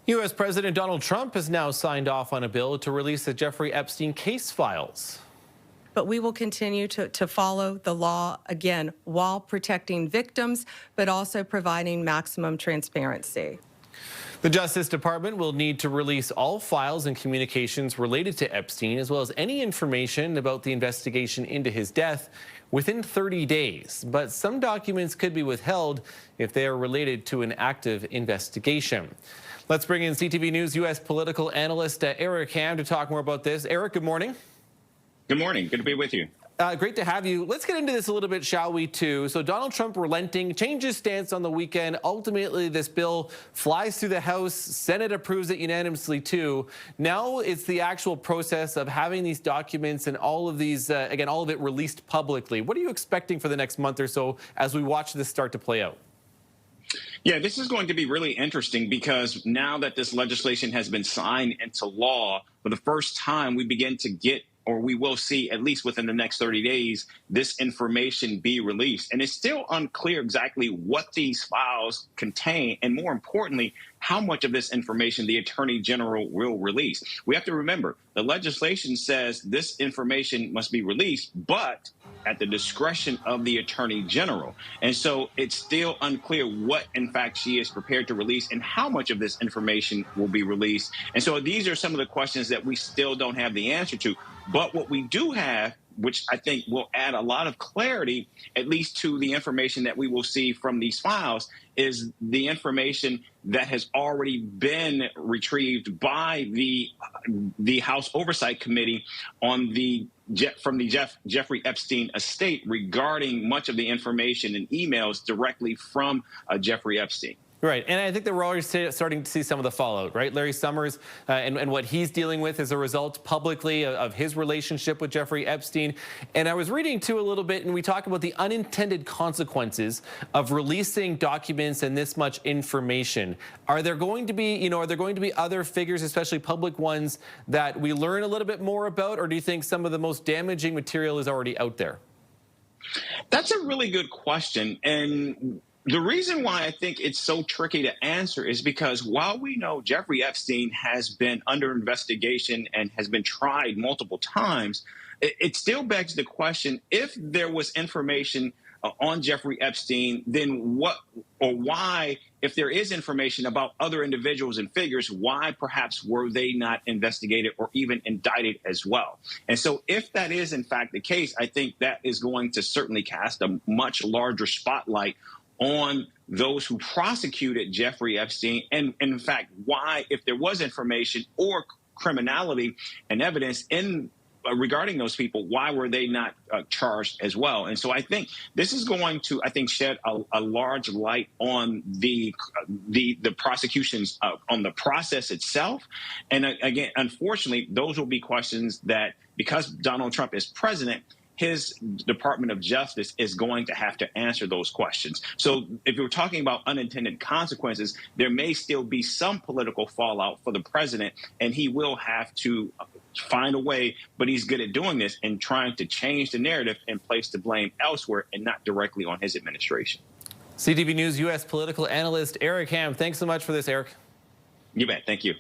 U.S. President Donald Trump has now signed off on a bill to release the Jeffrey Epstein case files. But we will continue to follow the law, again, while protecting victims, but also providing maximum transparency. The Justice Department will need to release all files and communications related to Epstein, as well as any information about the investigation into his death within 30 days. But some documents could be withheld if they are related to an active investigation. Let's bring in CTV News U.S. political analyst Eric Ham to talk more about this. Eric, good morning. Good morning. Good to be with you. Great to have you. Let's get into this a little bit, shall we, too? So Donald Trump relenting, changed his stance on the weekend. Ultimately, this bill flies through the House. Senate approves it unanimously, too. Now it's the actual process of having these documents and all of these, again, all of it released publicly. What are you expecting for the next month or so as we watch this start to play out? Yeah, this is going to be really interesting because now that this legislation has been signed into law, for the first time, we begin to get, or we will see, at least within the next 30 days, this information be released. And it's still unclear exactly what these files contain, and more importantly, how much of this information the Attorney General will release. We have to remember, the legislation says this information must be released, but at the discretion of the Attorney General. And so it's still unclear what, in fact, she is prepared to release and how much of this information will be released. And so these are some of the questions that we still don't have the answer to. But what we do have, which I think will add a lot of clarity, at least to the information that we will see from these files, is the information that has already been retrieved by the House Oversight Committee on from the Jeffrey Epstein estate regarding much of the information and emails directly from Jeffrey Epstein. Right, and I think that we're already starting to see some of the fallout, right? Larry Summers and what he's dealing with as a result publicly of his relationship with Jeffrey Epstein. And I was reading too a little bit, and we talk about the unintended consequences of releasing documents and this much information. Are there going to be, are there going to be other figures, especially public ones, that we learn a little bit more about, or do you think some of the most damaging material is already out there? That's a really good question, and the reason why I think it's so tricky to answer is because while we know Jeffrey Epstein has been under investigation and has been tried multiple times, it still begs the question, if there was information on Jeffrey Epstein, then what or why, if there is information about other individuals and figures, why perhaps were they not investigated or even indicted as well? And so if that is in fact the case, I think that is going to certainly cast a much larger spotlight on those who prosecuted Jeffrey Epstein, and in fact, why, if there was information or criminality and evidence in regarding those people, why were they not charged as well? And so I think this is going to, shed a large light on the prosecutions, on the process itself. And again, unfortunately, those will be questions that, because Donald Trump is president, his Department of Justice is going to have to answer those questions. So if you're talking about unintended consequences, there may still be some political fallout for the president, and he will have to find a way, but he's good at doing this and trying to change the narrative and place the blame elsewhere and not directly on his administration. CTV News U.S. political analyst Eric Ham, thanks so much for this, Eric. You bet. Thank you.